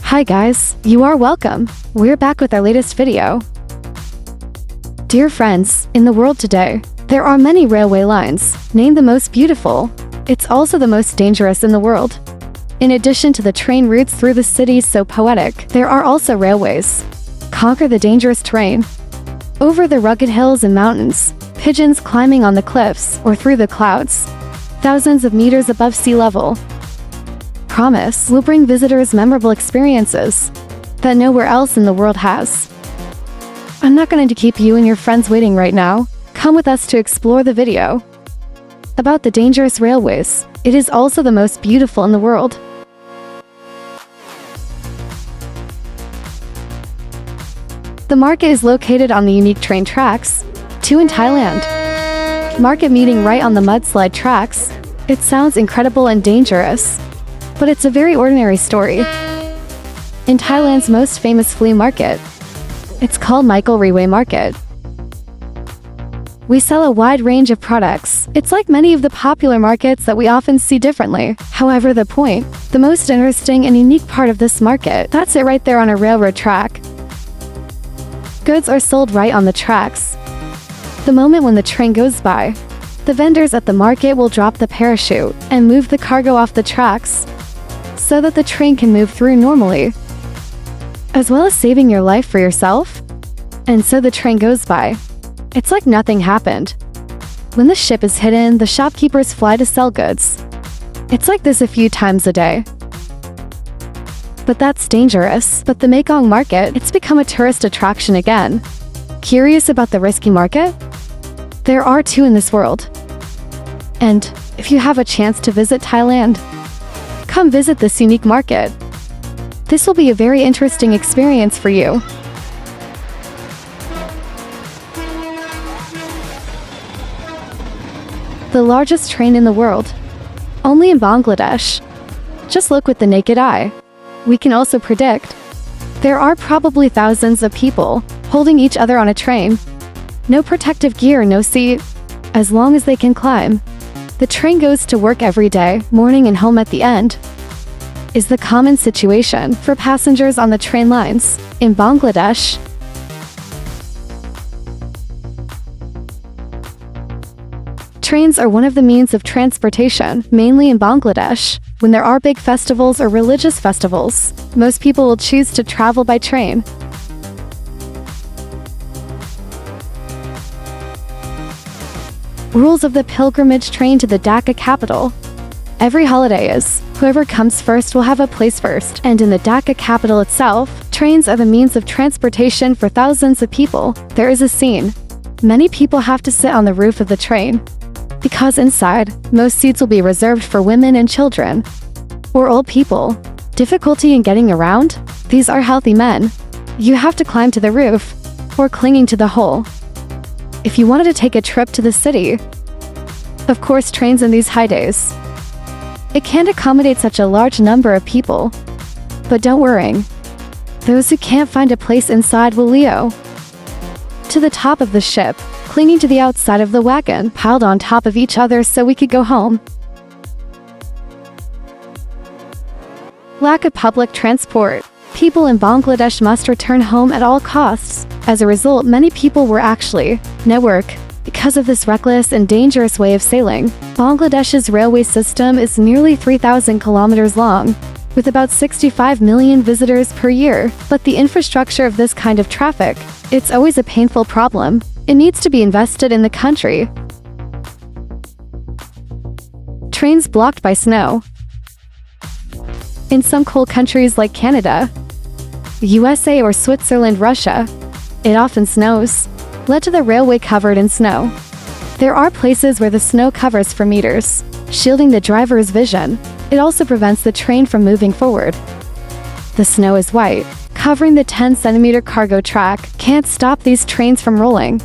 Hi guys, you are welcome. We're back with our latest video. Dear friends, in the world today, there are many railway lines, named the most beautiful. It's also the most dangerous in the world. In addition to the train routes through the cities so poetic, there are also railways. Conquer the dangerous terrain. Over the rugged hills and mountains, pigeons climbing on the cliffs or through the clouds, thousands of meters above sea level. Promise will bring visitors memorable experiences that nowhere else in the world has. I'm not going to keep you and your friends waiting right now. Come with us to explore the video about the dangerous railways. It is also the most beautiful in the world. The market is located on the unique train tracks, 2 in Thailand. Market meeting right on the mudslide tracks. It sounds incredible and dangerous, but it's a very ordinary story. In Thailand's most famous flea market, it's called Michael Railway Market. We sell a wide range of products. It's like many of the popular markets that we often see differently. However, the most interesting and unique part of this market, that's it right there on a railroad track. Goods are sold right on the tracks. The moment when the train goes by, the vendors at the market will drop the parachute and move the cargo off the tracks so that the train can move through normally, as well as saving your life for yourself. And so the train goes by. It's like nothing happened. When the ship is hidden, the shopkeepers fly to sell goods. It's like this a few times a day. But that's dangerous. But the Mekong market, it's become a tourist attraction again. Curious about the risky market? There are 2 in this world. And if you have a chance to visit Thailand, come visit this unique market. This will be a very interesting experience for you. The largest train in the world, only in Bangladesh. Just look with the naked eye. We can also predict there are probably thousands of people holding each other on a train. No protective gear, no seat. As long as they can climb. The train goes to work every day, morning and home at the end. Is the common situation for passengers on the train lines in Bangladesh. Trains are one of the means of transportation, mainly in Bangladesh. When there are big festivals or religious festivals, most people will choose to travel by train. Rules of the pilgrimage train to the Dhaka capital. Every holiday is, whoever comes first will have a place first. And in the Dhaka capital itself, trains are the means of transportation for thousands of people. There is a scene. Many people have to sit on the roof of the train, because inside, most seats will be reserved for women and children, or old people. Difficulty in getting around? These are healthy men. You have to climb to the roof, or clinging to the hole. If you wanted to take a trip to the city, of course trains in these high days, it can't accommodate such a large number of people. But don't worry. Those who can't find a place inside will leo to the top of the ship, clinging to the outside of the wagon, piled on top of each other so we could go home. Lack of public transport. People in Bangladesh must return home at all costs. As a result, many people were actually no work because of this reckless and dangerous way of sailing. Bangladesh's railway system is nearly 3,000 kilometers long, with about 65 million visitors per year. But the infrastructure of this kind of traffic, it's always a painful problem. It needs to be invested in the country. Trains blocked by snow. In some cold countries like Canada, USA or Switzerland, Russia, it often snows, led to the railway covered in snow. There are places where the snow covers for meters, shielding the driver's vision. It also prevents the train from moving forward. The snow is white, covering the 10-centimeter cargo track, can't stop these trains from rolling.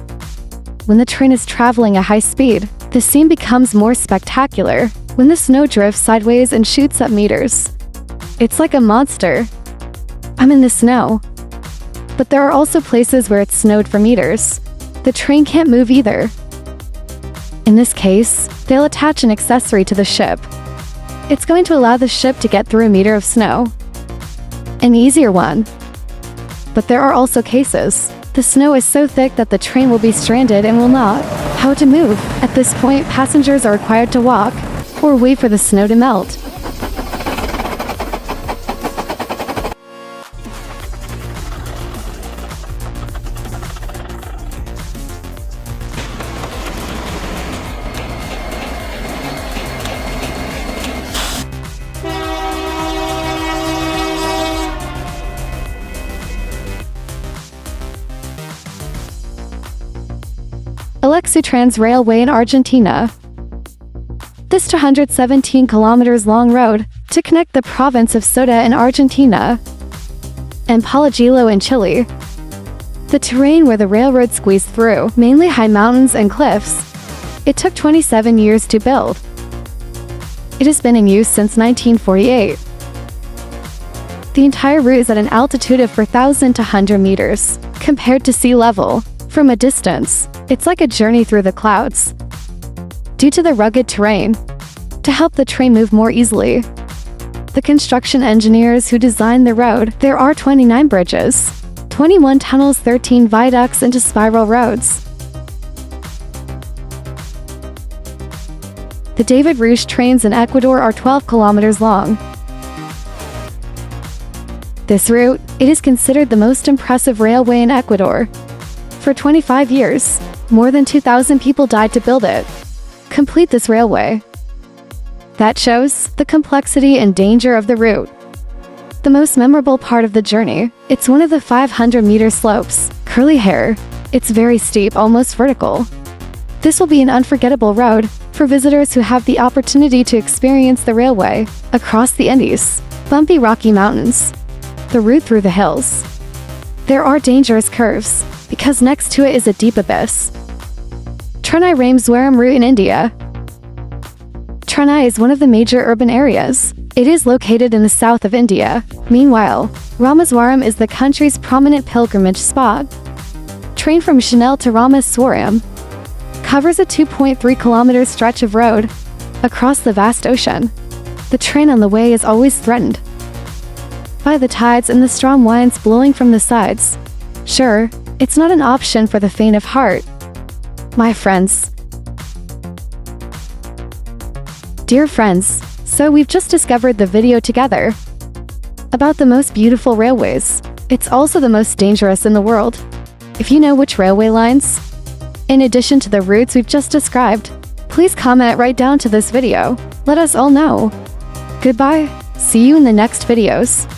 When the train is traveling at high speed, the scene becomes more spectacular when the snow drifts sideways and shoots up meters. It's like a monster. I'm in the snow. But there are also places where it's snowed for meters. The train can't move either. In this case, they'll attach an accessory to the ship. It's going to allow the ship to get through a meter of snow. an easier one. But there are also cases. The snow is so thick that the train will be stranded and will not how to move. At this point, passengers are required to walk or wait for the snow to melt. Trans Railway in Argentina. This 217 kilometers long road to connect the province of Sota in Argentina and Palagilo in Chile. The terrain where the railroad squeezed through, mainly high mountains and cliffs. It took 27 years to build. It has been in use since 1948. The entire route is at an altitude of 4,200 meters, compared to sea level. From a distance, it's like a journey through the clouds. Due to the rugged terrain, to help the train move more easily, the construction engineers who designed the road, there are 29 bridges, 21 tunnels, 13 viaducts into spiral roads. The David Rouge trains in Ecuador are 12 kilometers long. This route, it is considered the most impressive railway in Ecuador. For 25 years, more than 2,000 people died to build it. Complete this railway. That shows the complexity and danger of the route. The most memorable part of the journey, it's one of the 500-meter slopes, curly hair. It's very steep, almost vertical. This will be an unforgettable road for visitors who have the opportunity to experience the railway across the Andes, bumpy rocky mountains, the route through the hills. There are dangerous curves, because next to it is a deep abyss. Chennai Rameswaram route in India. Chennai is one of the major urban areas. It is located in the south of India. Meanwhile, Rameswaram is the country's prominent pilgrimage spot. Train from Chennai to Rameswaram covers a 2.3-kilometer stretch of road across the vast ocean. The train on the way is always threatened by the tides and the strong winds blowing from the sides. Sure, it's not an option for the faint of heart. My friends. Dear friends, so we've just discovered the video together about the most beautiful railways. It's also the most dangerous in the world. If you know which railway lines, in addition to the routes we've just described, please comment right down to this video. Let us all know. Goodbye. See you in the next videos.